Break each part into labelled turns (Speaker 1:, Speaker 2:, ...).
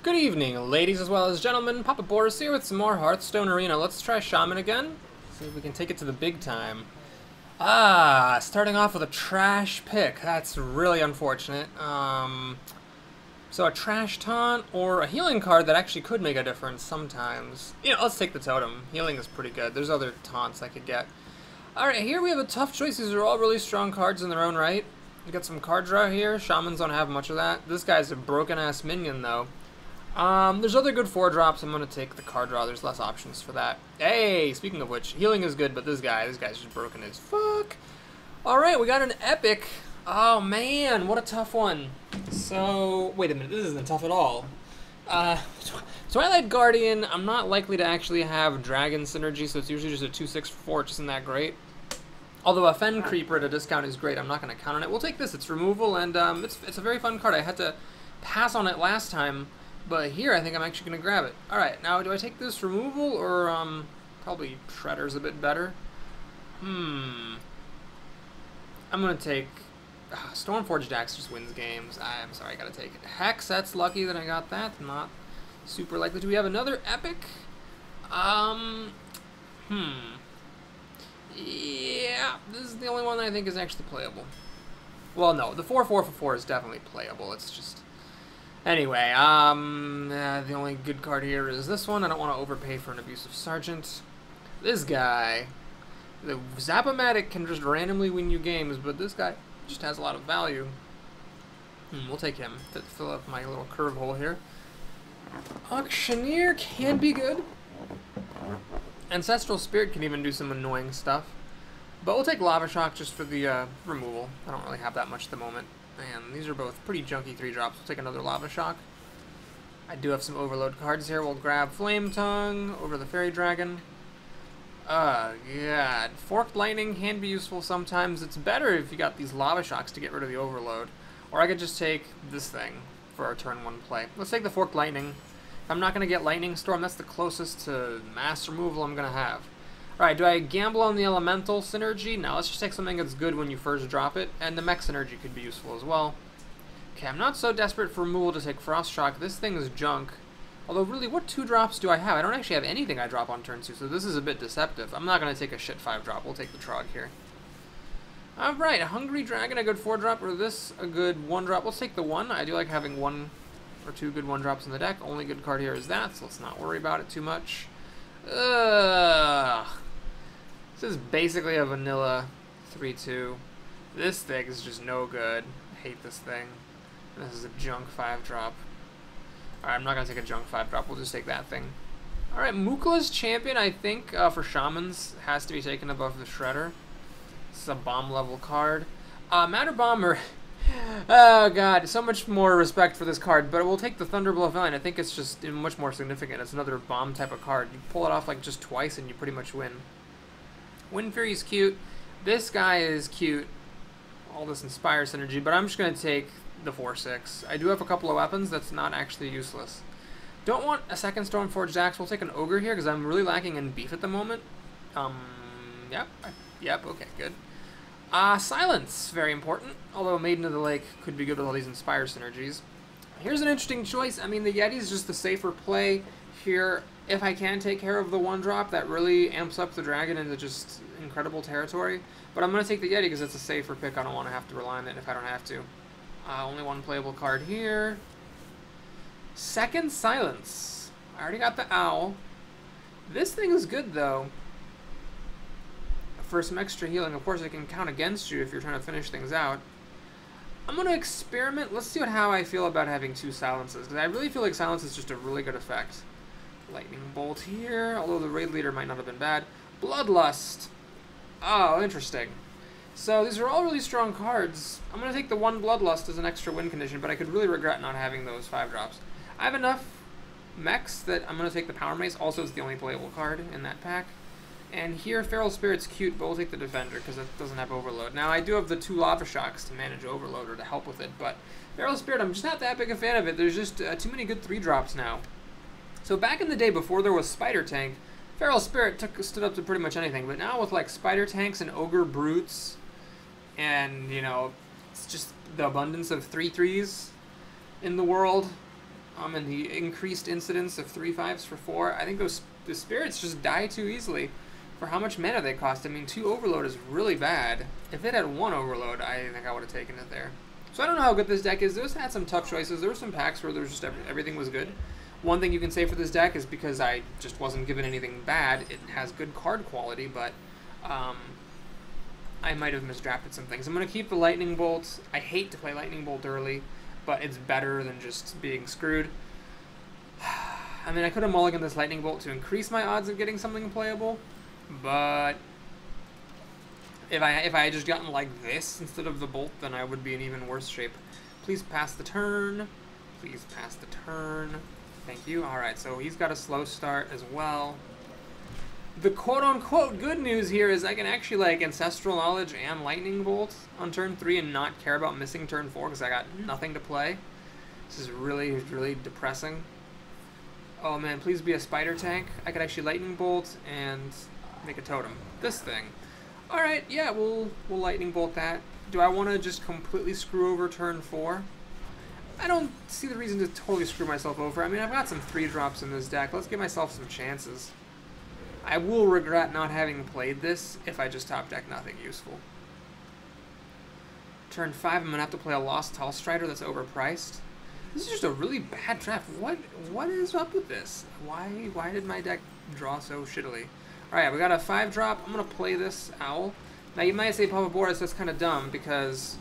Speaker 1: Good evening, ladies as well as gentlemen. Papa Boris here with some more Hearthstone Arena. Let's try Shaman again. See if we can take it to the big time. Starting off with a trash pick. That's really unfortunate. So a trash taunt or a healing card that actually could make a difference sometimes. Let's take the totem. Healing is pretty good. There's other taunts I could get. Alright, here we have a tough choice. These are all really strong cards in their own right. We got some card draw here. Shamans don't have much of that. This guy's a broken-ass minion, though. There's other good 4-drops. I'm going to take the card draw. There's less options for that. Hey, speaking of which, healing is good, but this guy's just broken as fuck. Alright, we got an epic. Oh, man, what a tough one. So, wait a minute, this isn't tough at all. Twilight Guardian, I'm not likely to actually have Dragon synergy, so it's usually just a 2/6 for 4, which isn't that great. Although a Fen Creeper at a discount is great, I'm not going to count on it. We'll take this, it's removal, and it's a very fun card. I had to pass on it last time. But here, I think I'm actually going to grab it. Alright, now do I take this removal or, probably Shredder's a bit better? I'm going to take... Stormforged Axe just wins games. I'm sorry, I got to take it. Hex, that's lucky that I got that. Not super likely. Do we have another epic? Yeah, this is the only one that I think is actually playable. Well, no, the 4/4 for 4 is definitely playable. It's just... Anyway, the only good card here is this one. I don't want to overpay for an Abusive Sergeant. This guy, the Zap-O-Matic can just randomly win you games, but this guy just has a lot of value. We'll take him to fill up my little curve hole here. Auctioneer can be good. Ancestral Spirit can even do some annoying stuff. But we'll take Lava Shock just for the removal. I don't really have that much at the moment. Man, these are both pretty junky 3-drops. We'll take another Lava Shock. I do have some Overload cards here. We'll grab Flame Tongue over the Fairy Dragon. God. Forked Lightning can be useful sometimes. It's better if you got these Lava Shocks to get rid of the Overload. Or I could just take this thing for our turn 1 play. Let's take the Forked Lightning. If I'm not going to get Lightning Storm, that's the closest to mass removal I'm going to have. Alright, do I gamble on the Elemental synergy? No, let's just take something that's good when you first drop it, and the Mech synergy could be useful as well. Okay, I'm not so desperate for removal to take Frost Shock. This thing is junk. Although, really, what 2-drops do I have? I don't actually have anything I drop on turn 2, so this is a bit deceptive. I'm not going to take a shit 5-drop. We'll take the Trog here. Alright, a Hungry Dragon, a good 4-drop, or this, a good 1-drop. Let's take the 1. I do like having 1 or 2 good 1-drops in the deck. Only good card here is that, so let's not worry about it too much. Ugh. This is basically a vanilla 3/2. This thing is just no good. I hate this thing. This is a junk 5-drop. Alright, I'm not going to take a junk 5-drop. We'll just take that thing. Alright, Mukla's Champion, I think, for Shamans, has to be taken above the Shredder. This is a bomb-level card. Matter Bomber. Oh, God. So much more respect for this card. But we'll take the Thunderblow Valiant. I think it's just much more significant. It's another bomb type of card. You pull it off like just twice and you pretty much win. Wind Fury's cute. This guy is cute. All this Inspire synergy, but I'm just going to take the 4/6. I do have a couple of weapons that's not actually useless. Don't want a second Stormforged Axe. We'll take an Ogre here because I'm really lacking in beef at the moment. Yep, okay, good. Silence, very important. Although Maiden of the Lake could be good with all these Inspire synergies. Here's an interesting choice. I mean, the Yeti's just the safer play here. If I can take care of the 1-drop, that really amps up the dragon into just incredible territory. But I'm going to take the Yeti because it's a safer pick. I don't want to have to rely on it if I don't have to. Only one playable card here. Second Silence. I already got the Owl. This thing is good, though. For some extra healing, of course, it can count against you if you're trying to finish things out. I'm going to experiment. Let's see how I feel about having 2 Silences, because I really feel like Silence is just a really good effect. Lightning Bolt here, although the Raid Leader might not have been bad. Bloodlust. Oh, interesting. So these are all really strong cards. I'm going to take the 1 Bloodlust as an extra win condition, but I could really regret not having those 5-drops. I have enough mechs that I'm going to take the Power Mace. Also, it's the only playable card in that pack. And here, Feral Spirit's cute, but we'll take the Defender because it doesn't have Overload. Now, I do have the 2 Lava Shocks to manage Overload or to help with it, but Feral Spirit, I'm just not that big a fan of it. There's just too many good 3-drops now. So back in the day, before there was Spider Tank, Feral Spirit stood up to pretty much anything. But now with like Spider Tanks and Ogre Brutes, and it's just the abundance of 3/3s in the world, And the increased incidence of 3/5s for 4. I think the spirits just die too easily for how much mana they cost. I mean, 2 overload is really bad. If it had 1 overload, I think I would have taken it there. So I don't know how good this deck is. This had some tough choices. There were some packs where there was just everything was good. One thing you can say for this deck is because I just wasn't given anything bad, it has good card quality, but I might have misdrafted some things. I'm going to keep the Lightning Bolt. I hate to play Lightning Bolt early, but it's better than just being screwed. I mean, I could have mulliganed this Lightning Bolt to increase my odds of getting something playable, but if I had just gotten like this instead of the Bolt, then I would be in even worse shape. Please pass the turn. Please pass the turn. Thank you. Alright, so he's got a slow start as well. The quote-unquote good news here is I can actually like Ancestral Knowledge and Lightning Bolt on turn 3 and not care about missing turn 4 because I got nothing to play. This is really, really depressing. Oh man, please be a spider tank. I could actually Lightning Bolt and make a totem. This thing. Alright, yeah, we'll Lightning Bolt that. Do I want to just completely screw over turn 4? I don't see the reason to totally screw myself over. I mean, I've got some 3-drops in this deck. Let's give myself some chances. I will regret not having played this if I just top deck nothing useful. Turn 5, I'm going to have to play a Lost Tall Strider that's overpriced. This is just a really bad draft. What is up with this? Why did my deck draw so shittily? Alright, we got a 5-drop. I'm going to play this Owl. Now, you might say, Papa Boris, that's kind of dumb because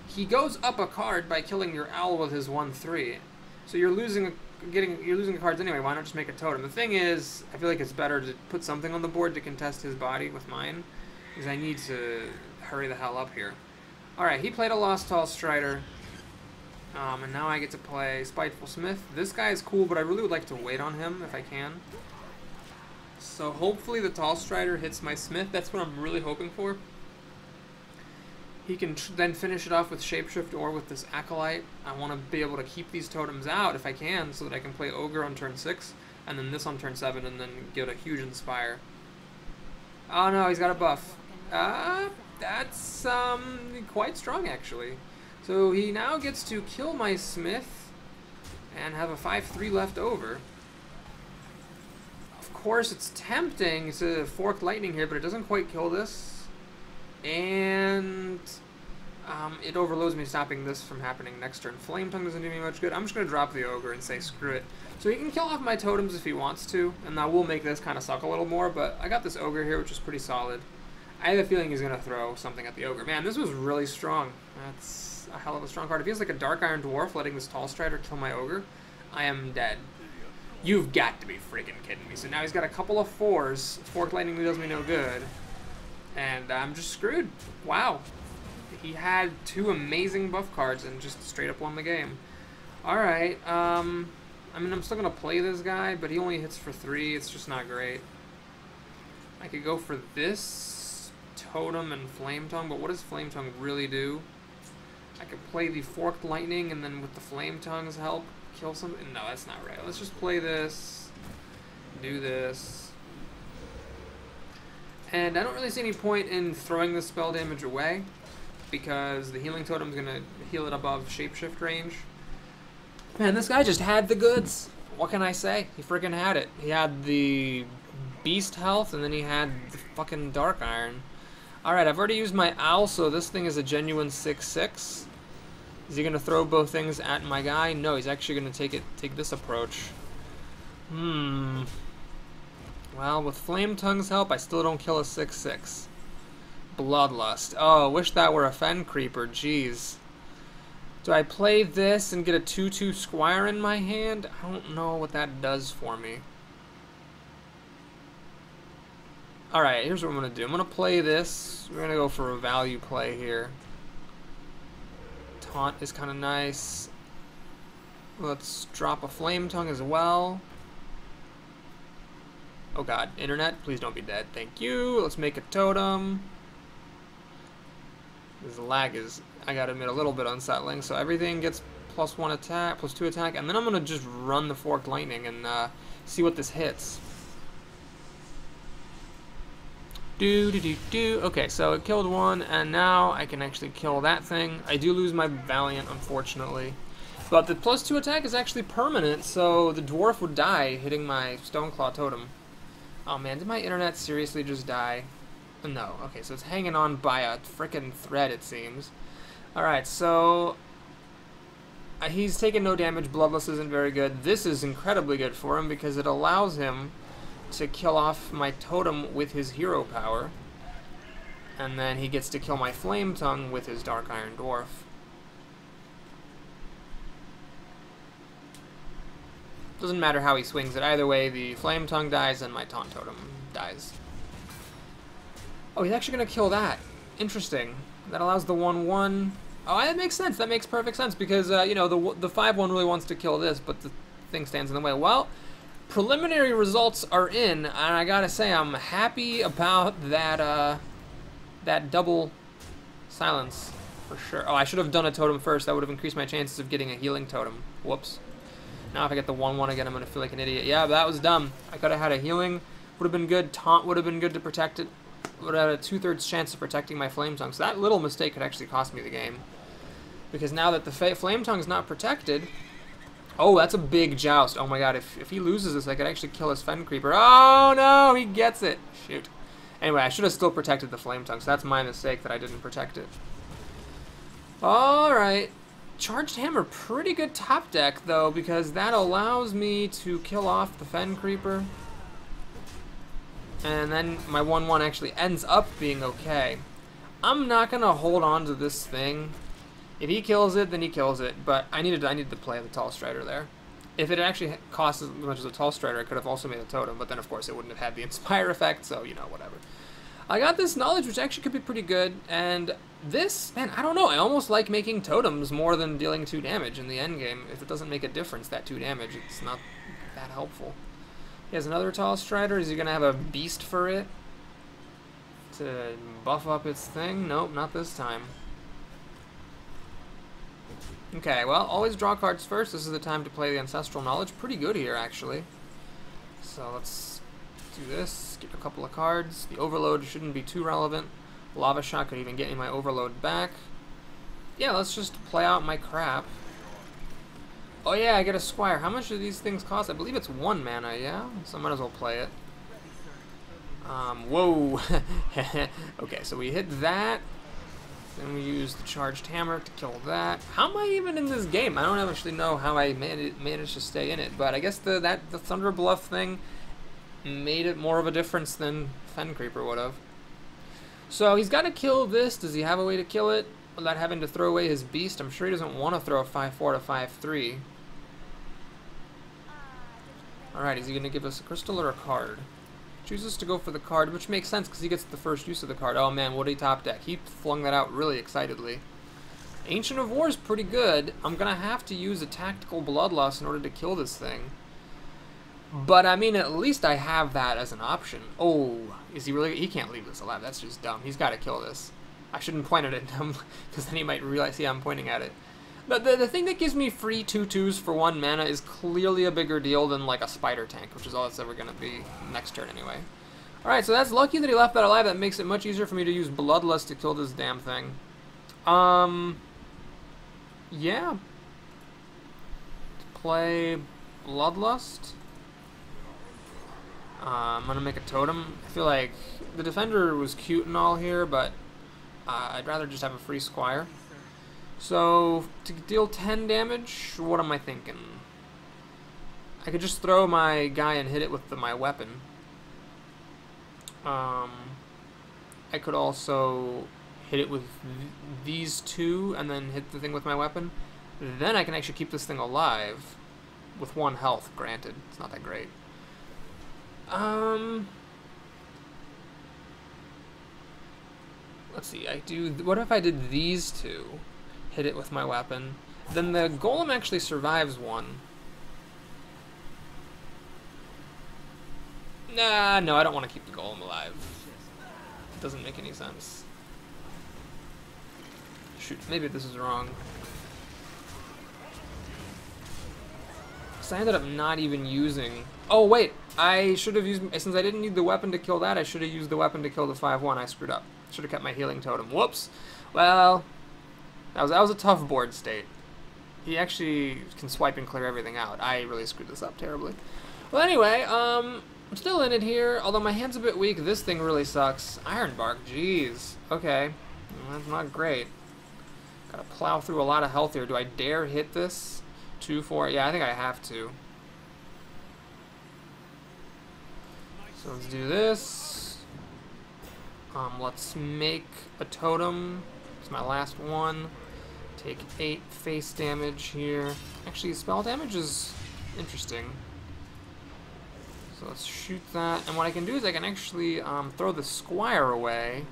Speaker 1: he goes up a card by killing your Owl with his 1/3. So you're losing the cards anyway. Why not just make a totem? The thing is, I feel like it's better to put something on the board to contest his body with mine, because I need to hurry the hell up here. Alright, he played a Lost Tall Strider. And now I get to play Spiteful Smith. This guy is cool, but I really would like to wait on him if I can. So hopefully the Tall Strider hits my Smith. That's what I'm really hoping for. He can then finish it off with Shapeshift or with this Acolyte. I want to be able to keep these totems out if I can, so that I can play Ogre on turn 6, and then this on turn 7, and then get a huge Inspire. Oh no, he's got a buff. That's quite strong actually. So he now gets to kill my Smith and have a 5/3 left over. Of course, it's tempting to Forked Lightning here, but it doesn't quite kill this. And it overloads me, stopping this from happening next turn. Flame Tongue doesn't do me much good. I'm just going to drop the Ogre and say screw it. So he can kill off my totems if he wants to, and that will make this kind of suck a little more, but I got this Ogre here, which is pretty solid. I have a feeling he's going to throw something at the Ogre. Man, this was really strong. That's a hell of a strong card. If he has like a Dark Iron Dwarf letting this Tall Strider kill my Ogre, I am dead. You've got to be freaking kidding me. So now he's got a couple of 4s. Forked Lightning does me no good. And I'm just screwed. Wow. He had 2 amazing buff cards and just straight up won the game. Alright, I mean, I'm still going to play this guy, but he only hits for 3. It's just not great. I could go for this Totem and Flame Tongue, but what does Flame Tongue really do? I could play the Forked Lightning and then with the Flame Tongue's help, kill something. No, that's not right. Let's just play this, do this. And I don't really see any point in throwing the spell damage away, because the Healing Totem's going to heal it above Shapeshift range. Man, this guy just had the goods. What can I say? He freaking had it. He had the Beast health, and then he had the fucking Dark Iron. Alright, I've already used my Owl, so this thing is a genuine 6/6. Is he going to throw both things at my guy? No, he's actually going to take this approach. Well, with Flame Tongue's help, I still don't kill a 6/6. Bloodlust. Oh, wish that were a Fen Creeper. Jeez. Do I play this and get a 2/2 Squire in my hand? I don't know what that does for me. Alright, here's what I'm going to do. I'm going to play this. We're going to go for a value play here. Taunt is kind of nice. Let's drop a Flame Tongue as well. Oh god, internet, please don't be dead. Thank you. Let's make a totem. This lag is, I gotta admit, a little bit unsettling. So everything gets +1 attack, +2 attack, and then I'm gonna just run the Forked Lightning and see what this hits. Okay, so it killed one, and now I can actually kill that thing. I do lose my Valiant, unfortunately. But the +2 attack is actually permanent, so the dwarf would die hitting my Stoneclaw totem. Oh man, did my internet seriously just die? No. Okay, so it's hanging on by a frickin' thread, it seems. Alright, so he's taken no damage. Bloodless isn't very good. This is incredibly good for him because it allows him to kill off my totem with his hero power. And then he gets to kill my Flame Tongue with his Dark Iron Dwarf. Doesn't matter how he swings it. Either way, the Flame Tongue dies and my Taunt Totem dies. Oh, he's actually going to kill that. Interesting. That allows the 1/1. Oh, that makes sense. That makes perfect sense because, you know, the 5/1 really wants to kill this, but the thing stands in the way. Well, preliminary results are in, and I gotta say I'm happy about that, that double silence for sure. Oh, I should have done a totem first. That would have increased my chances of getting a healing totem. Whoops. Now if I get the 1/1 again, I'm going to feel like an idiot. Yeah, that was dumb. I could have had a healing. Would have been good. Taunt would have been good to protect it. Would have had a 2/3 chance of protecting my Flame Tongue. So that little mistake could actually cost me the game. Because now that the Flame Tongue's not protected... Oh, that's a big joust. Oh my god, if he loses this, I could actually kill his Fen Creeper. Oh no, he gets it. Shoot. Anyway, I should have still protected the Flame Tongue, so that's my mistake that I didn't protect it. Alright. Charged Hammer, pretty good top deck, though, because that allows me to kill off the Fen Creeper. And then my 1/1 actually ends up being okay. I'm not going to hold on to this thing. If he kills it, then he kills it, but I needed to play the Tall Strider there. If it actually cost as much as a Tall Strider, I could have also made a totem, but then of course it wouldn't have had the Inspire effect, so, you know, whatever. I got this knowledge, which actually could be pretty good, and this, man, I don't know, I almost like making totems more than dealing 2 damage in the endgame. If it doesn't make a difference, that 2 damage, it's not that helpful. He has another Tall Strider. Is he going to have a Beast for it to buff up its thing? Nope, not this time. Okay, well, always draw cards first. This is the time to play the Ancestral Knowledge. Pretty good here, actually. So let's do this, get a couple of cards. The Overload shouldn't be too relevant. Lava Shot could even get me my Overload back. Yeah, let's just play out my crap. Oh yeah, I get a Squire. How much do these things cost? I believe it's 1 mana, yeah? So I might as well play it. Whoa! Okay, so we hit that. Then we use the Charged Hammer to kill that. How am I even in this game? I don't actually know how I managed to stay in it, but I guess the Thunder Bluff thing made it more of a difference than Fen Creeper would have. So he's got to kill this. Does he have a way to kill it without having to throw away his Beast? I'm sure he doesn't want to throw a 5/4 to 5/3. Alright, is he going to give us a crystal or a card? Chooses to go for the card, which makes sense because he gets the first use of the card. Oh man, what a top deck. He flung that out really excitedly. Ancient of War is pretty good. I'm going to have to use a Tactical Bloodlust in order to kill this thing. But, I mean, at least I have that as an option. Oh, is he really? He can't leave this alive. That's just dumb. He's got to kill this. I shouldn't point it at him because then he might realize, yeah, I'm pointing at it. But the thing that gives me free 2/2s for 1 mana is clearly a bigger deal than like a Spider Tank, which is all it's ever going to be next turn anyway. Alright, so that's lucky that he left that alive. That makes it much easier for me to use Bloodlust to kill this damn thing. Yeah. Play Bloodlust. I'm going to make a totem. I feel like the Defender was cute and all here, but I'd rather just have a free Squire. So, to deal 10 damage, what am I thinking? I could just throw my guy and hit it with my weapon. I could also hit it with these 2 and then hit the thing with my weapon. Then I can actually keep this thing alive with 1 health, granted. It's not that great. Let's see, what if I did these 2? Hit it with my weapon. Then the Golem actually survives 1. Nah, no, I don't want to keep the Golem alive. It doesn't make any sense. Shoot, maybe this is wrong. So I ended up not even using... Oh, wait! I should have used... Since I didn't need the weapon to kill that, I should have used the weapon to kill the 5/1. I screwed up. Should have kept my healing totem. Whoops! Well... That was a tough board state. He actually can swipe and clear everything out. I really screwed this up terribly. Well, anyway, I'm still in it here, although my hand's a bit weak. This thing really sucks. Iron Bark, jeez. Okay, well, that's not great. Gotta plow through a lot of health here. Do I dare hit this? 2, 4, yeah, I think I have to. So let's do this. Let's make a totem. It's my last one. Take 8 face damage here. Actually, spell damage is interesting. So let's shoot that. And what I can do is I can actually throw the Squire away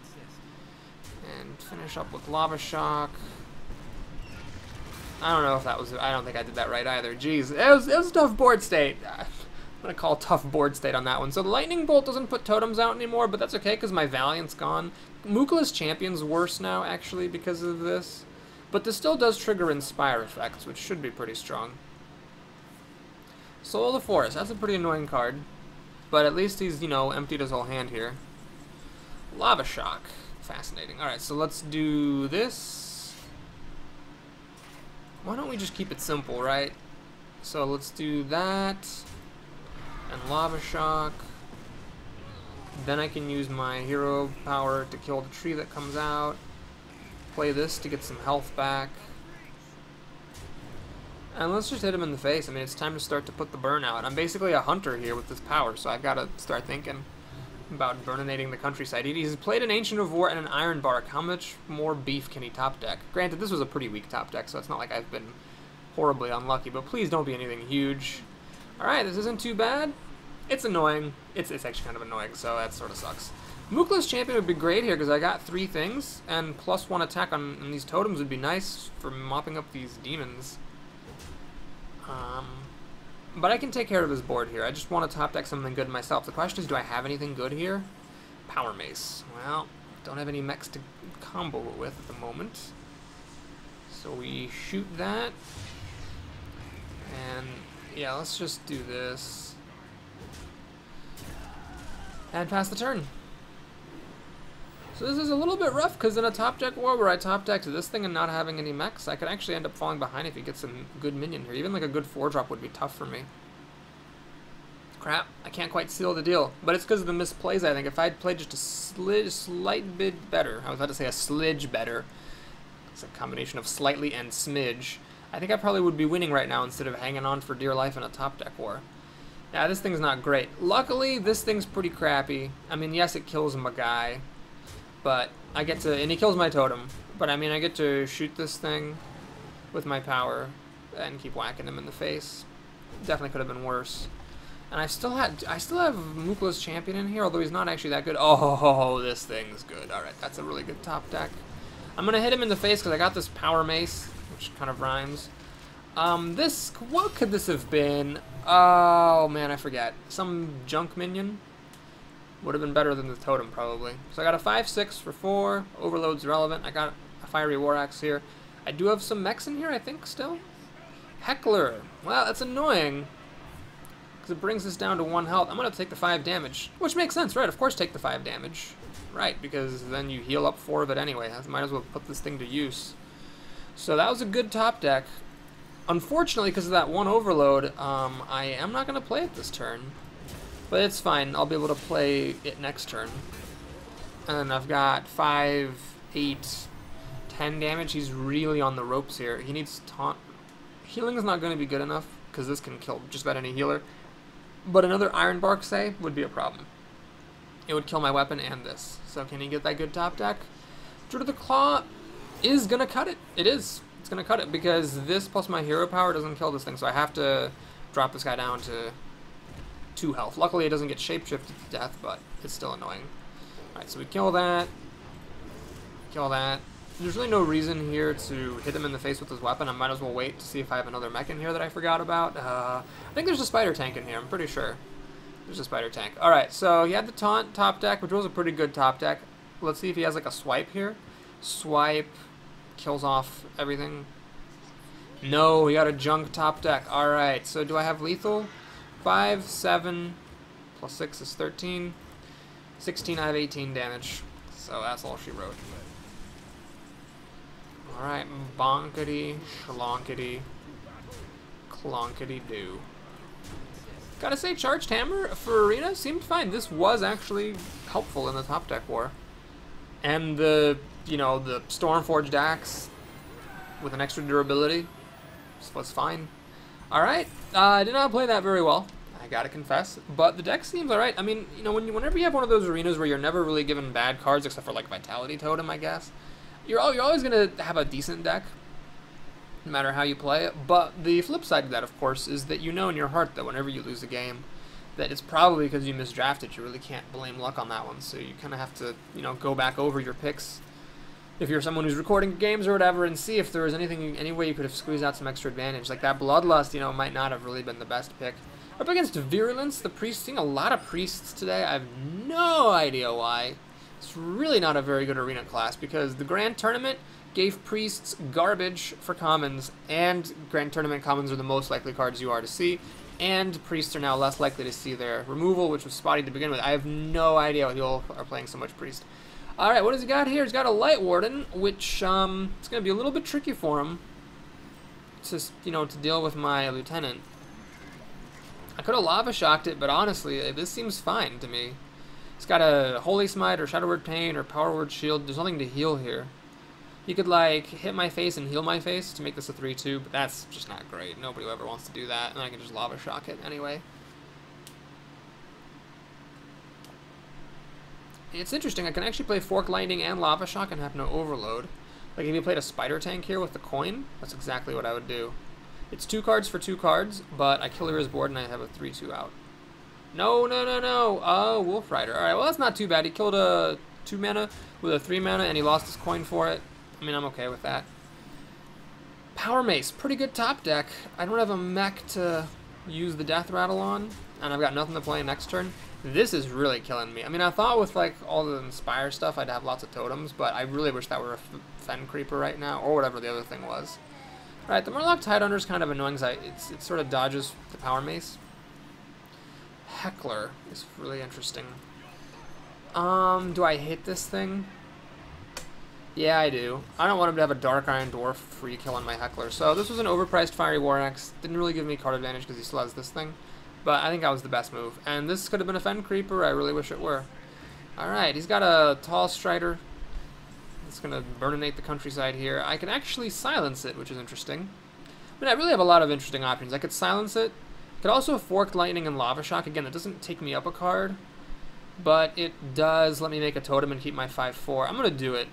Speaker 1: and finish up with Lava Shock. I don't know if that was... I don't think I did that right either. Jeez, it was a tough board state. I'm going to call tough board state on that one. So the Lightning Bolt doesn't put totems out anymore, but that's okay because my Valiant's gone. Mookala's Champion's worse now, actually, because of this. But this still does trigger Inspire effects, which should be pretty strong. Soul of the Forest. That's a pretty annoying card. But at least he's, you know, emptied his whole hand here. Lava Shock. Fascinating. Alright, so let's do this. Why don't we just keep it simple, right? So let's do that. And Lava Shock. Then I can use my hero power to kill the tree that comes out. Play this to get some health back. And let's just hit him in the face. I mean, it's time to start to put the burn out. I'm basically a hunter here with this power, so I've got to start thinking about burninating the countryside. He's played an Ancient of War and an Iron Bark. How much more beef can he top deck? Granted, this was a pretty weak top deck, so it's not like I've been horribly unlucky, but please don't be anything huge. Alright, this isn't too bad. It's annoying. It's actually kind of annoying, so that sort of sucks. Mookala's Champion would be great here because I got 3 things, and +1 attack on these totems would be nice for mopping up these demons. But I can take care of his board here. I just want to top deck something good myself. The question is, do I have anything good here? Power Mace. Well, don't have any mechs to combo it with at the moment. So we shoot that. And yeah, let's just do this. And pass the turn. So this is a little bit rough, because in a top deck war where I top decked this thing and not having any mechs, I could actually end up falling behind if he gets some good minion here. Even like a good 4-drop would be tough for me. Crap, I can't quite seal the deal. But it's because of the misplays, I think. If I'd played just a slight bit better, I was about to say a slidge better. It's a combination of slightly and smidge. I think I probably would be winning right now instead of hanging on for dear life in a top deck war. Yeah, this thing's not great. Luckily, this thing's pretty crappy. I mean, yes, it kills my guy. But I get to, and he kills my totem, but I mean I get to shoot this thing with my power and keep whacking him in the face. Definitely could have been worse. And I still have Mookala's Champion in here, although he's not actually that good. Oh, this thing's good. Alright, that's a really good top deck. I'm gonna hit him in the face because I got this Power Mace, which kind of rhymes. What could this have been? Oh man, I forget. Some junk minion? Would have been better than the totem, probably. So I got a 5/6 for 4. Overload's relevant. I got a Fiery War Axe here. I do have some mechs in here, I think, still. Heckler. Well, that's annoying. Because it brings us down to 1 health. I'm going to take the 5 damage. Which makes sense, right? Of course take the 5 damage. Right, because then you heal up 4 of it anyway. I might as well put this thing to use. So that was a good top deck. Unfortunately, because of that 1 overload, I am not going to play it this turn. But it's fine, I'll be able to play it next turn. And I've got 5, 8, 10 damage. He's really on the ropes here. He needs taunt. Healing is not going to be good enough, because this can kill just about any healer. But another Iron Bark, say, would be a problem. It would kill my weapon and this. So can he get that good top deck? Druid of the Claw is going to cut it. It is. It's going to cut it, because this plus my hero power doesn't kill this thing. So I have to drop this guy down to 2 health. Luckily it doesn't get shapeshifted to death, but it's still annoying. Alright, so we kill that. Kill that. There's really no reason here to hit him in the face with his weapon. I might as well wait to see if I have another mech in here that I forgot about. I think there's a spider tank in here, I'm pretty sure. There's a spider tank. Alright, so he had the taunt top deck, which was a pretty good top deck. Let's see if he has like a swipe here. Swipe. Kills off everything. No, he got a junk top deck. Alright, so do I have lethal? 5, 7, plus 6 is 13. 16, I have 18 damage. So that's all she wrote. Alright, bonkety, schlonkety. Plonkety-doo. Gotta say, Charged Hammer for Arena seemed fine. This was actually helpful in the top deck war. And the, you know, the Stormforged Axe with an extra durability was fine. Alright, I did not play that very well, I gotta confess, but the deck seems alright. I mean, you know, whenever you have one of those arenas where you're never really given bad cards, except for like Vitality Totem, I guess, you're always gonna have a decent deck, no matter how you play it. But the flip side of that, of course, is that you know in your heart that whenever you lose a game, that it's probably because you misdrafted. You really can't blame luck on that one, so you kind of have to, you know, go back over your picks if you're someone who's recording games or whatever, and see if there was any way you could have squeezed out some extra advantage. Like that Bloodlust, you know, might not have really been the best pick. Up against Virulence, the Priest, seeing a lot of Priests today. I have no idea why. It's really not a very good arena class, because the Grand Tournament gave Priests garbage for commons, and Grand Tournament commons are the most likely cards you are to see, and Priests are now less likely to see their removal, which was spotty to begin with. I have no idea why people are playing so much Priest. Alright, what has he got here? He's got a Light Warden, which it's going to be a little bit tricky for him to, you know, to deal with my Lieutenant. I could have Lava Shocked it, but honestly, this seems fine to me. He's got a Holy Smite or Shadow Word Pain or Power Word Shield. There's nothing to heal here. He could, like, hit my face and heal my face to make this a 3-2, but that's just not great. Nobody ever wants to do that, and I can just Lava Shock it anyway. It's interesting, I can actually play Forked Lightning and Lava Shock and have no overload. Like, if you played a Spider Tank here with the coin, that's exactly what I would do. It's 2 cards for 2 cards, but I kill his board and I have a 3-2 out. No, no, no, no. Oh, Wolf Rider. Alright, well, that's not too bad. He killed a 2 mana with a 3 mana, and he lost his coin for it. I mean, I'm okay with that. Power Mace, pretty good top deck. I don't have a mech to use the Death Rattle on, and I've got nothing to play next turn. This is really killing me. I mean, I thought with, like, all the Inspire stuff, I'd have lots of totems, but I really wish that were a Fen Creeper right now, or whatever the other thing was. Alright, the Murloc Tidehunter is kind of annoying, because it sort of dodges the Power Mace. Heckler is really interesting. Do I hit this thing? Yeah, I do. I don't want him to have a Dark Iron Dwarf free kill on my Heckler. So this was an overpriced Fiery War Axe. Didn't really give me card advantage because he still has this thing. But I think that was the best move. And this could have been a Fen Creeper. I really wish it were. Alright, he's got a Tall Strider. It's going to burninate the countryside here. I can actually silence it, which is interesting. I mean, I really have a lot of interesting options. I could silence it. Could also Forked Lightning and Lava Shock. Again, that doesn't take me up a card. But it does let me make a totem and keep my 5/4. I'm going to do it.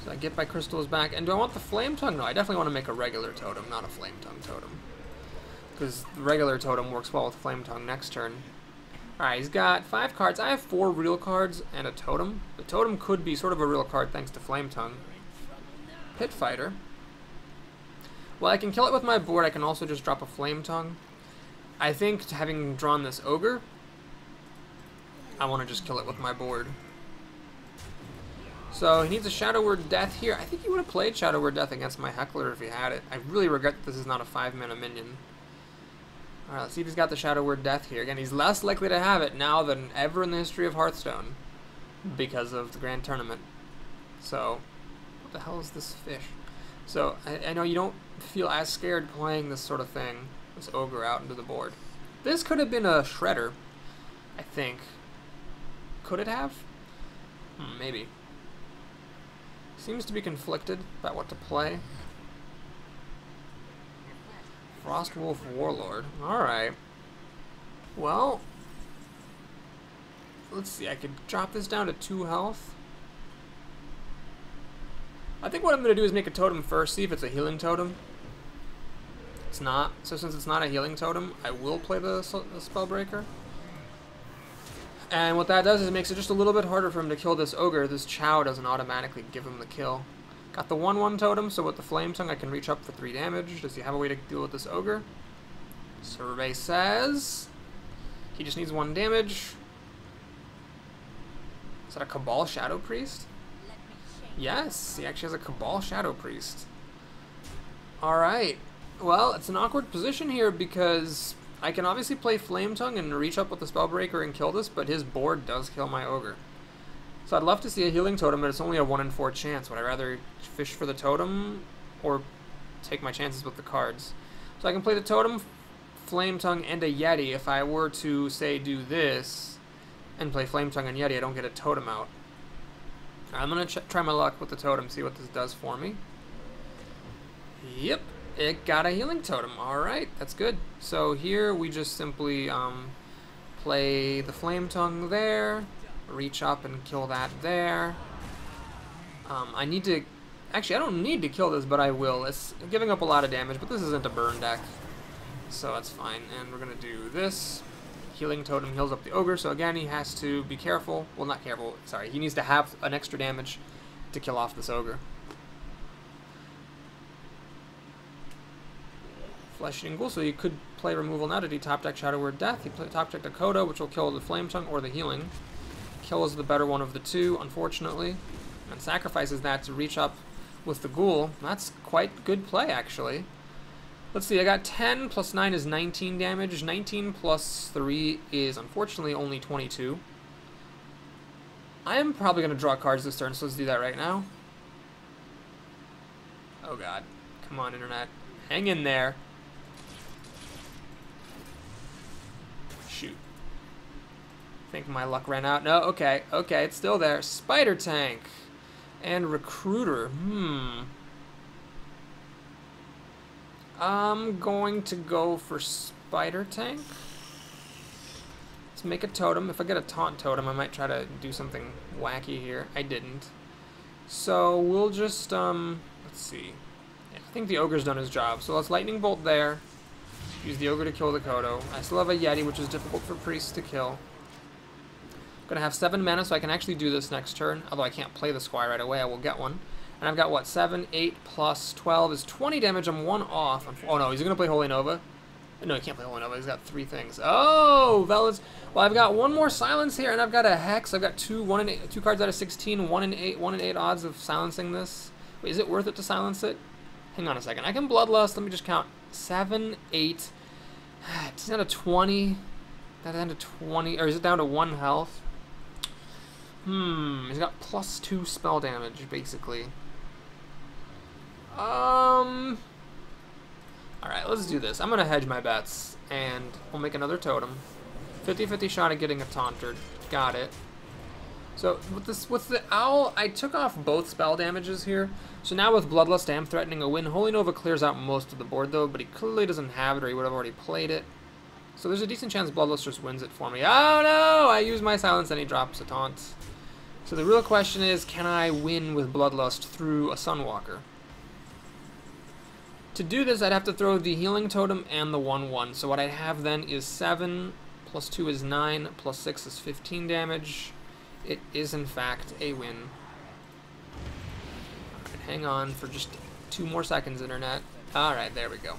Speaker 1: So I get my crystals back. And do I want the Flame Tongue? No, I definitely want to make a regular totem, not a Flame Tongue totem. Because the regular totem works well with Flame Tongue next turn. Alright, he's got 5 cards. I have 4 real cards and a totem. The totem could be sort of a real card thanks to Flame Tongue. Pit Fighter. Well, I can kill it with my board. I can also just drop a Flame Tongue. I think, having drawn this Ogre, I want to just kill it with my board. So he needs a Shadow Word Death here. I think he would have played Shadow Word Death against my Heckler if he had it. I really regret that this is not a 5-mana minion. Alright, let's see if he's got the Shadow Word Death here. Again, he's less likely to have it now than ever in the history of Hearthstone because of the Grand Tournament. So, what the hell is this fish? So, I know you don't feel as scared playing this sort of thing, this Ogre out into the board. This could have been a Shredder, I think. Could it have? Maybe. Seems to be conflicted about what to play. Frostwolf Warlord. Alright. Well, let's see. I could drop this down to 2 health. I think what I'm going to do is make a totem first, see if it's a healing totem. It's not. So since it's not a healing totem, I will play the Spellbreaker. And what that does is it makes it just a little bit harder for him to kill this Ogre. This Chow doesn't automatically give him the kill. Got the 1/1 totem, so with the Flame Tongue I can reach up for 3 damage. Does he have a way to deal with this Ogre? Survey says he just needs 1 damage. Is that a Cabal Shadow Priest? Yes, he actually has a Cabal Shadow Priest. Alright. Well, it's an awkward position here because I can obviously play Flame Tongue and reach up with the Spellbreaker and kill this, but his board does kill my Ogre. So I'd love to see a healing totem, but it's only a 1 in 4 chance. Would I rather fish for the totem or take my chances with the cards? So I can play the totem, Flame Tongue, and a Yeti. If I were to, say, do this and play Flame Tongue and Yeti, I don't get a totem out. I'm going to try my luck with the totem, see what this does for me. Yep, it got a healing totem. Alright, that's good. So here we just simply play the Flame Tongue there, reach up and kill that there. I need to... Actually, I don't need to kill this, but I will. It's giving up a lot of damage, but this isn't a burn deck, so that's fine. And we're going to do this. Healing Totem heals up the Ogre, so again, he has to be careful. Well, not careful, sorry. He needs to have an extra damage to kill off this Ogre. Flesh-Eating Ghoul, so you could play removal now to do top deck Shadow Word Death. You play top deck Dakota, which will kill the Flame Tongue or the Healing. Kill is the better one of the two, unfortunately. And sacrifices that to reach up with the Ghoul. That's quite good play, actually. Let's see, I got 10 plus 9 is 19 damage. 19 plus 3 is, unfortunately, only 22. I am probably going to draw cards this turn, so let's do that right now. Oh, God. Come on, Internet. Hang in there. Shoot. I think my luck ran out. No, okay. Okay, it's still there. Spider Tank. And Recruiter. I'm going to go for Spider Tank. Let's make a totem. If I get a taunt totem, I might try to do something wacky here. I didn't. So we'll just, let's see. Yeah, I think the Ogre's done his job. So let's Lightning Bolt there. Use the Ogre to kill the Kodo. I still have a Yeti, which is difficult for priests to kill. I'm going to have 7 mana, so I can actually do this next turn. Although I can't play the Squire right away, I will get one. And I've got, what, 7, 8 plus 12 is 20 damage. I'm 1 off. Oh, no, he's going to play Holy Nova? No, he can't play Holy Nova. He's got 3 things. Oh, Velas. Well, I've got 1 more Silence here, and I've got a Hex. I've got 2 cards out of 16, 1 in 8 odds of silencing this. Wait, is it worth it to silence it? Hang on a second. I can Bloodlust. Let me just count. 7, 8. It's down to 20. That's down to 20. Or is it down to 1 health? He's got plus 2 spell damage, basically. Alright, let's do this. I'm going to hedge my bets, and we'll make another totem. 50-50 shot at getting a Taunter. Got it. So, with the Owl, I took off both spell damages here. So now with Bloodlust, I am threatening a win. Holy Nova clears out most of the board, though, but he clearly doesn't have it, or he would have already played it. So there's a decent chance Bloodlust just wins it for me. Oh, no! I use my Silence, and he drops a Taunt. So the real question is, can I win with Bloodlust through a Sunwalker? To do this, I'd have to throw the Healing Totem and the 1/1. So what I'd have then is 7, plus 2 is 9, plus 6 is 15 damage. It is, in fact, a win. Alright, hang on for just 2 more seconds, Internet. Alright, there we go.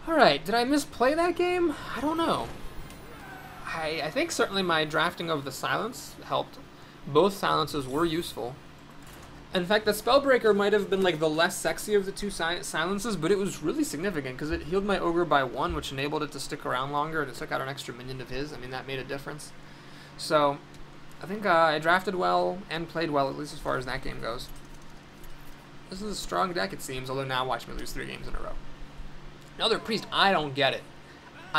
Speaker 1: Alright, did I misplay that game? I don't know. I think certainly my drafting of the Silence helped. Both Silences were useful. In fact, the Spellbreaker might have been like the less sexy of the 2 Silences, but it was really significant because it healed my Ogre by 1, which enabled it to stick around longer, and it took out an extra minion of his. I mean, that made a difference. So, I think I drafted well and played well, at least as far as that game goes. This is a strong deck, it seems, although now watch me lose 3 games in a row. Another Priest, I don't get it.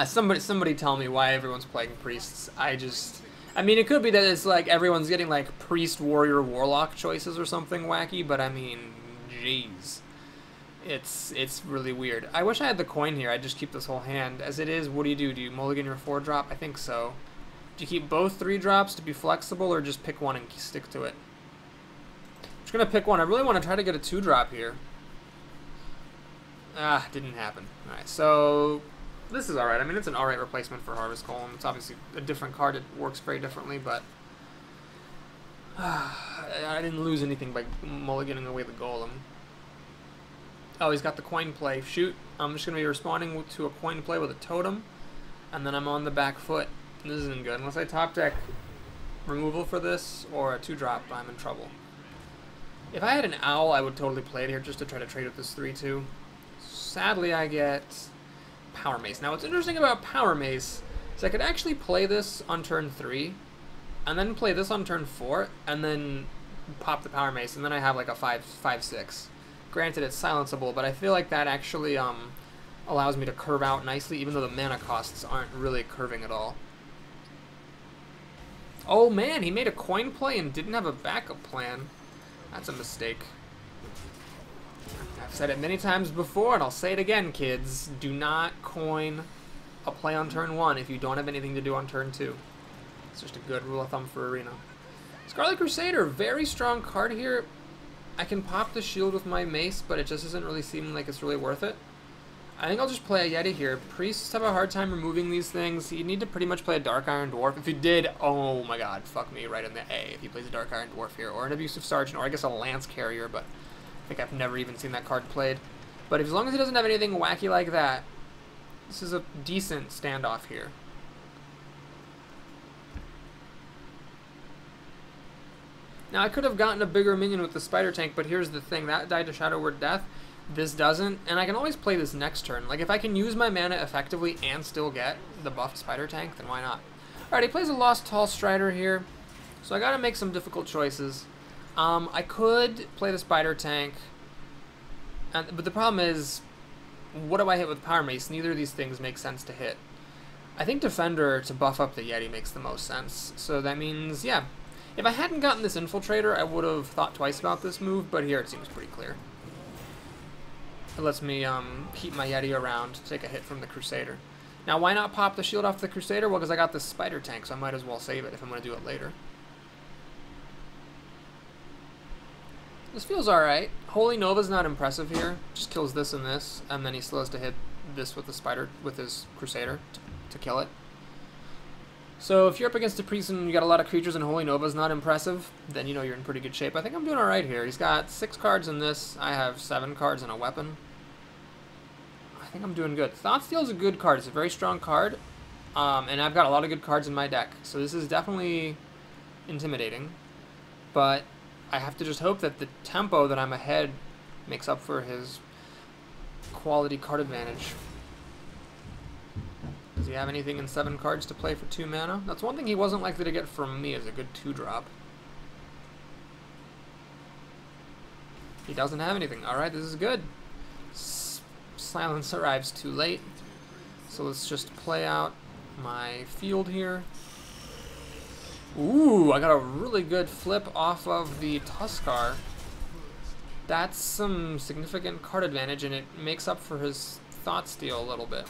Speaker 1: Somebody tell me why everyone's playing Priests. I mean, it could be that it's like everyone's getting like Priest, Warrior, Warlock choices or something wacky, but I mean, jeez. It's really weird. I wish I had the coin here. I'd just keep this whole hand. As it is, what do? Do you mulligan your 4-drop? I think so. Do you keep both 3-drops to be flexible, or just pick one and stick to it? I'm just going to pick one. I really want to try to get a 2-drop here. Ah, didn't happen. Alright, so this is alright. I mean, it's an alright replacement for Harvest Golem. It's obviously a different card. It works very differently, but I didn't lose anything by mulliganing away the Golem. Oh, he's got the coin play. Shoot. I'm just going to be responding to a coin play with a Totem, and then I'm on the back foot. This isn't good. Unless I top deck removal for this, or a 2-drop, I'm in trouble. If I had an Owl, I would totally play it here just to try to trade with this 3/2. Sadly, I get Power Mace. Now, what's interesting about Power Mace is I could actually play this on turn 3, and then play this on turn 4, and then pop the Power Mace, and then I have like a 5/6. Granted, it's silenceable, but I feel like that actually allows me to curve out nicely, even though the mana costs aren't really curving at all. Oh man, he made a coin play and didn't have a backup plan. That's a mistake. I've said it many times before, and I'll say it again, kids. Do not coin a play on turn 1 if you don't have anything to do on turn 2. It's just a good rule of thumb for Arena. Scarlet Crusader, very strong card here. I can pop the shield with my mace, but it just doesn't really seem like it's really worth it. I think I'll just play a Yeti here. Priests have a hard time removing these things. You need to pretty much play a Dark Iron Dwarf. If you did, oh my god, fuck me right in the A if he plays a Dark Iron Dwarf here. Or an Abusive Sergeant, or I guess a Lance Carrier, but I think I've never even seen that card played. But as long as he doesn't have anything wacky like that, this is a decent standoff here. Now, I could have gotten a bigger minion with the Spider Tank, but here's the thing. That died to Shadow Word Death. This doesn't, and I can always play this next turn. Like, if I can use my mana effectively and still get the buffed Spider Tank, then why not? Alright, he plays a Lost Tall Strider here, so I gotta make some difficult choices. I could play the Spider Tank, but the problem is, what do I hit with Power Mace? Neither of these things make sense to hit. I think Defender to buff up the Yeti makes the most sense, so that means, yeah. If I hadn't gotten this Infiltrator, I would have thought twice about this move, but here it seems pretty clear. It lets me keep my Yeti around to take a hit from the Crusader. Now, why not pop the shield off the Crusader? Well, because I got this Spider Tank, so I might as well save it if I'm going to do it later. This feels alright. Holy Nova's not impressive here. Just kills this and this, and then he still has to hit this with the Spider, with his Crusader to kill it. So if you're up against a priest and you got a lot of creatures and Holy Nova's not impressive, then you know you're in pretty good shape. I think I'm doing alright here. He's got 6 cards in this. I have 7 cards and a weapon. I think I'm doing good. Thoughtsteal's a good card. It's a very strong card. And I've got a lot of good cards in my deck. So this is definitely intimidating. But I have to just hope that the tempo that I'm ahead makes up for his quality card advantage. Does he have anything in 7 cards to play for 2 mana? That's one thing he wasn't likely to get from me as a good 2-drop. He doesn't have anything. Alright, this is good. Silence arrives too late. So let's just play out my field here. Ooh, I got a really good flip off of the Tuskar. That's some significant card advantage, and it makes up for his Thoughtsteal a little bit.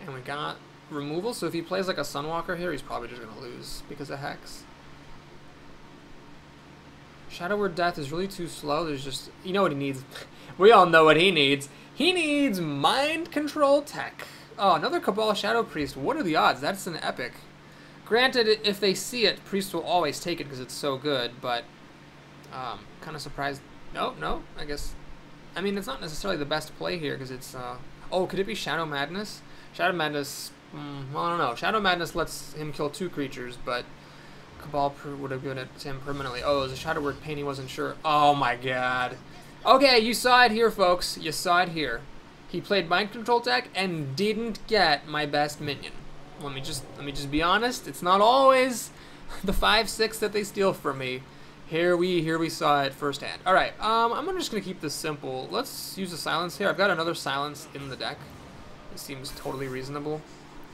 Speaker 1: And we got removal, so if he plays like a Sunwalker here, he's probably just going to lose because of Hex. Shadow Word Death is really too slow. There's just, you know what he needs. We all know what he needs. He needs Mind Control Tech. Oh, another Cabal Shadow Priest. What are the odds? That's an epic. Granted, if they see it, Priest will always take it because it's so good, but kind of surprised. No, I guess. I mean, it's not necessarily the best play here because it's, oh, could it be Shadow Madness? Shadow Madness, well, I don't know. Shadow Madness lets him kill 2 creatures, but Cabal would have given it to him permanently. Oh, it was a Shadow Word Pain, he wasn't sure. Oh my god. Okay, you saw it here, folks. You saw it here. He played Mind Control Tech and didn't get my best minion. Let me just be honest. It's not always the 5/6 that they steal from me. Here we saw it firsthand. All right, I'm just gonna keep this simple. Let's use a silence here. I've got another silence in the deck. It seems totally reasonable.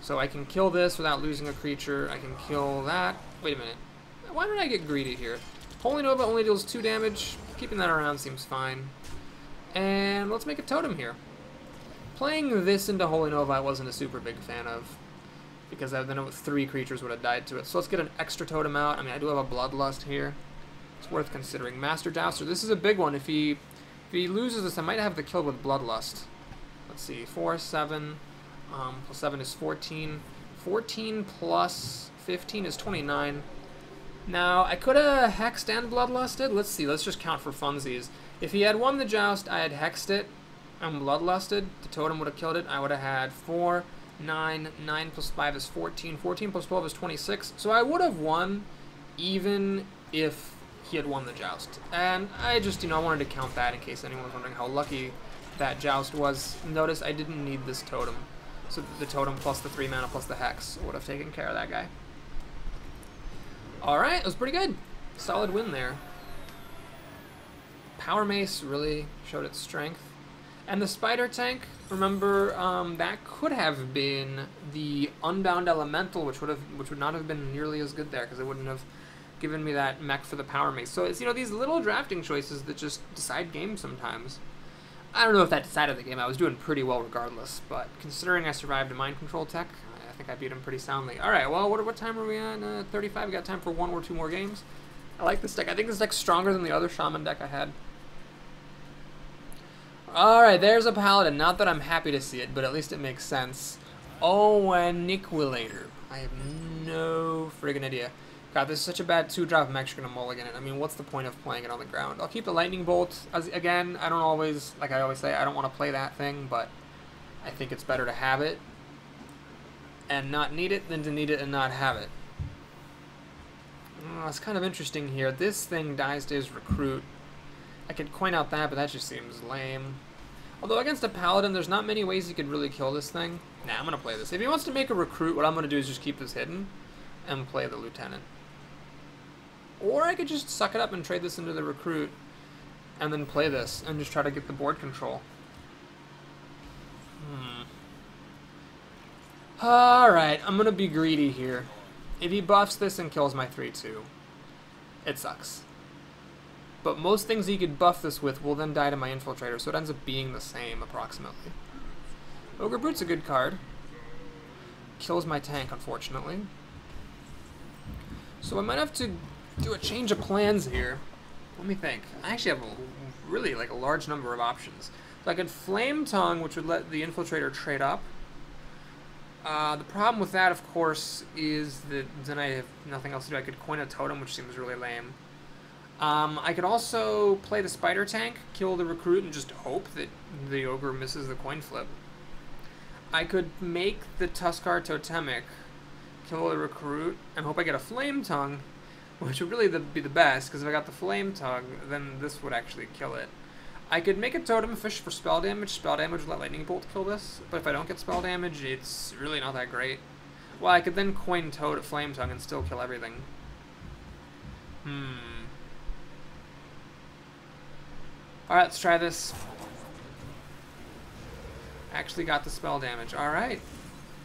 Speaker 1: So I can kill this without losing a creature. I can kill that. Wait a minute. Why did I get greedy here? Holy Nova only deals 2 damage. Keeping that around seems fine. And let's make a totem here. Playing this into Holy Nova I wasn't a super big fan of, because then 3 creatures would have died to it. So let's get an extra totem out. I mean, I do have a Bloodlust here. It's worth considering. Master Jouster. This is a big one. If he loses this, I might have the kill with Bloodlust. Let's see. 4, 7. Plus 7 is 14. 14 plus 15 is 29. Now, I could have hexed and bloodlusted. Let's see. Let's just count for funsies. If he had won the joust, I had hexed it and bloodlusted. The totem would have killed it. I would have had 4, 9. 9 plus 5 is 14. 14 plus 12 is 26. So I would have won even if he had won the joust. And I just, I wanted to count that in case anyone was wondering how lucky that joust was. Notice I didn't need this totem. So the totem plus the 3 mana plus the hex would have taken care of that guy. Alright, it was pretty good. Solid win there. Power Mace really showed its strength. And the Spider Tank, remember, that could have been the Unbound Elemental, which would not have been nearly as good there, because it wouldn't have given me that mech for the Power Mace. So it's, you know, these little drafting choices that just decide games sometimes. I don't know if that decided the game. I was doing pretty well regardless, but considering I survived a mind control tech, I think I beat him pretty soundly. Alright, well, what time are we on? 35? We got time for 1 or 2 more games. I like this deck. I think this deck's stronger than the other Shaman deck I had. Alright, there's a Paladin. Not that I'm happy to see it, but at least it makes sense. Oh, Aniquilator. I have no friggin' idea. God, this is such a bad 2-drop. I'm actually going to mulligan it. I mean, what's the point of playing it on the ground? I'll keep the Lightning Bolt. Again, I don't always, like I always say, I don't want to play that thing, but I think it's better to have it and not need it than to need it and not have it. It's kind of interesting here. This thing dies to his Recruit. I could coin out that, but that just seems lame. Although against a Paladin, there's not many ways he could really kill this thing. Nah, I'm going to play this. If he wants to make a Recruit, what I'm going to do is just keep this hidden and play the Lieutenant. Or I could just suck it up and trade this into the Recruit and then play this and just try to get the board control. Alright, I'm going to be greedy here. If he buffs this and kills my 3-2, it sucks. But most things he could buff this with will then die to my Infiltrator, so it ends up being the same, approximately. Ogre Brute's a good card. Kills my tank, unfortunately. So I might have to do a change of plans here. Let me think. I actually have really like a large number of options. So I could Flame Tongue, which would let the Infiltrator trade up. The problem with that, of course, is that then I have nothing else to do. I could coin a Totem, which seems really lame. I could also play the Spider Tank, kill the Recruit, and just hope that the Ogre misses the coin flip. I could make the Tuskar Totemic, kill the Recruit, and hope I get a Flame Tongue, which would really be the best, because if I got the Flame Tongue, then this would actually kill it. I could make a Totem Fish for spell damage. Spell damage would let Lightning Bolt kill this, but if I don't get spell damage, it's really not that great. Well, I could then coin Toad at Flame Tongue and still kill everything. Alright, let's try this. Actually got the spell damage. Alright.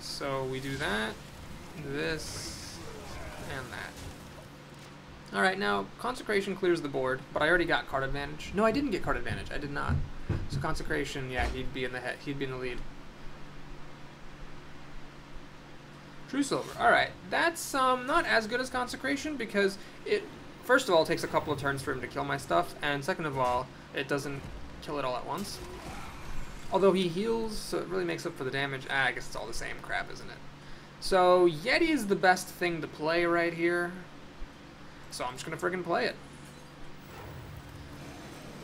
Speaker 1: So we do that, this, and that. Alright, now Consecration clears the board, but I already got card advantage. No, I didn't get card advantage. I did not. So Consecration, yeah, he'd be in the lead. True Silver. Alright, that's not as good as Consecration because it, first of all, takes a couple of turns for him to kill my stuff, and second of all, it doesn't kill it all at once. Although he heals, so it really makes up for the damage. I guess it's all the same crap, isn't it? So Yeti is the best thing to play right here. So I'm just going to friggin' play it.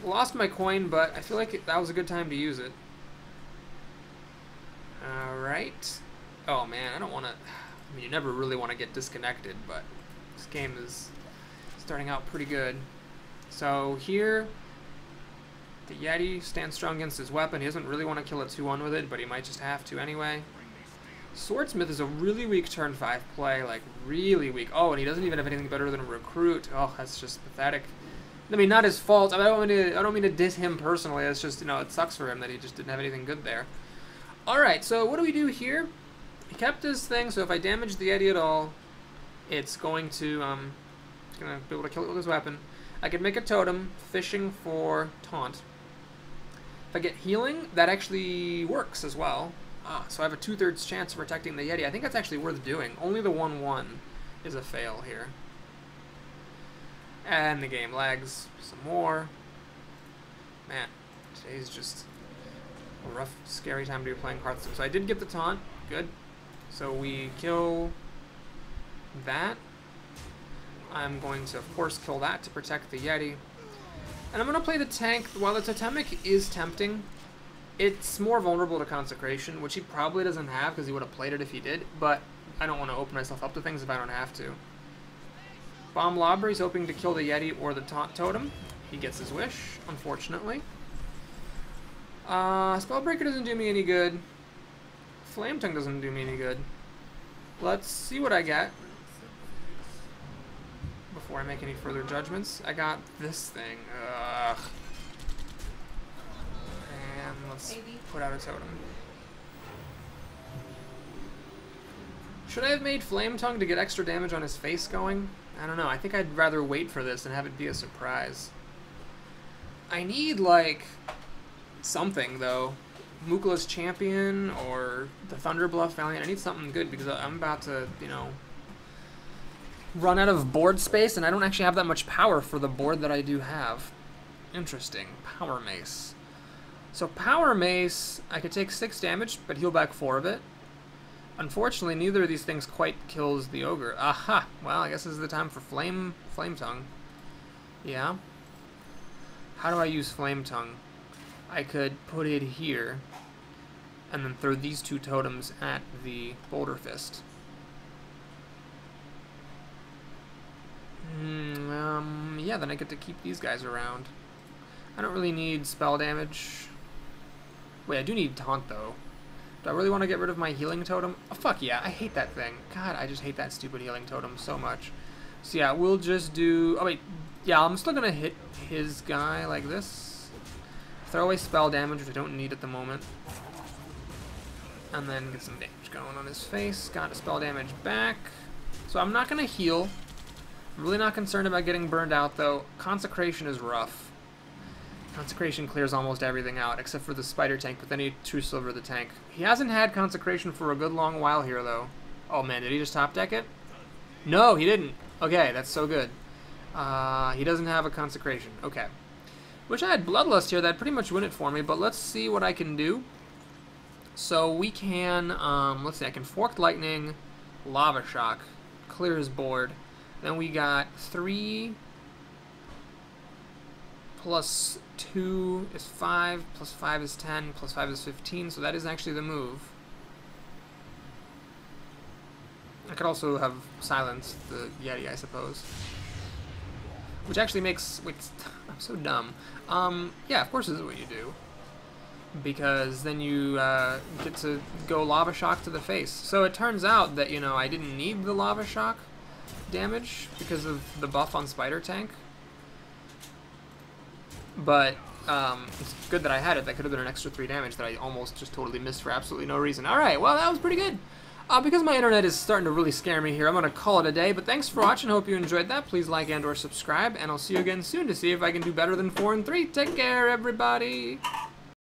Speaker 1: Lost my coin, but I feel like that was a good time to use it. Alright. Oh man, I don't want to... I mean, you never really want to get disconnected, but this game is starting out pretty good. So here... the Yeti stands strong against his weapon. He doesn't really want to kill a 2-1 with it, but he might just have to anyway. Swordsmith is a really weak turn 5 play, like really weak. Oh, and he doesn't even have anything better than a Recruit. Oh, that's just pathetic. I mean, not his fault. I don't mean to diss him personally. It's just, you know, it sucks for him that he just didn't have anything good there. Alright, so what do we do here? He kept his thing, so if I damage the Yeti at all, it's going to be able to kill it with his weapon. I could make a Totem, fishing for Taunt. If I get healing, that actually works as well. So I have a 2/3 chance of protecting the Yeti. I think that's actually worth doing. Only the 1/1 is a fail here. And the game lags some more. Man, today's just a rough, scary time to be playing Hearthstone. So I did get the taunt. Good. So we kill that. I'm going to, of course, kill that to protect the Yeti. And I'm going to play the tank. While the Totemic is tempting, it's more vulnerable to Consecration, which he probably doesn't have because he would have played it if he did, but I don't want to open myself up to things if I don't have to. Bomb Lobber, he's hoping to kill the Yeti or the Taunt Totem. He gets his wish, unfortunately. Spellbreaker doesn't do me any good. Flame Tongue doesn't do me any good. Let's see what I get before I make any further judgments. I got this thing. Ugh. And let's put out a totem. Should I have made Flame Tongue to get extra damage on his face going? I don't know. I think I'd rather wait for this and have it be a surprise. I need, like, something, though. Mookala's Champion or the Thunderbluff Valiant. I need something good because I'm about to, you know, run out of board space, and I don't actually have that much power for the board that I do have. Interesting. Power Mace. So Power Mace, I could take 6 damage, but heal back 4 of it. Unfortunately, neither of these things quite kills the Ogre. Aha! Well, I guess this is the time for Flame Tongue. Yeah. How do I use Flame Tongue? I could put it here, and then throw these 2 totems at the Boulder Fist. Yeah, then I get to keep these guys around. I don't really need spell damage. Wait, I do need Taunt, though. Do I really want to get rid of my healing totem? Oh, fuck yeah, I hate that thing. God, I just hate that stupid healing totem so much. So yeah, we'll just do... Oh, wait. Yeah, I'm still going to hit his guy like this. Throw away spell damage, which I don't need at the moment. And then get some damage going on his face. Got a spell damage back. So I'm not going to heal. I'm really not concerned about getting burned out, though. Consecration is rough. Consecration clears almost everything out, except for the Spider Tank, but then he True Silver the tank. He hasn't had Consecration for a good long while here, though. Oh, man, did he just top deck it? No, he didn't. Okay, that's so good. He doesn't have a Consecration. Okay. Wish I had Bloodlust here. That'd pretty much win it for me, but let's see what I can do. So we can, let's see, I can Forked Lightning, Lava Shock, clear his board. Then we got 3 plus 2 is 5, plus 5 is 10, plus 5 is 15, so that is actually the move. I could also have silenced the Yeti, I suppose. Which actually makes... Wait, I'm so dumb. Yeah, of course this is what you do. Because then you get to go Lava Shock to the face. So it turns out that, you know, I didn't need the Lava Shock damage because of the buff on Spider Tank. But it's good that I had it. That could have been an extra 3 damage that I almost just totally missed for absolutely no reason. Alright, well, that was pretty good. Because my internet is starting to really scare me here, I'm going to call it a day. But thanks for watching. Hope you enjoyed that. Please like and or subscribe. And I'll see you again soon to see if I can do better than 4 and 3. Take care, everybody.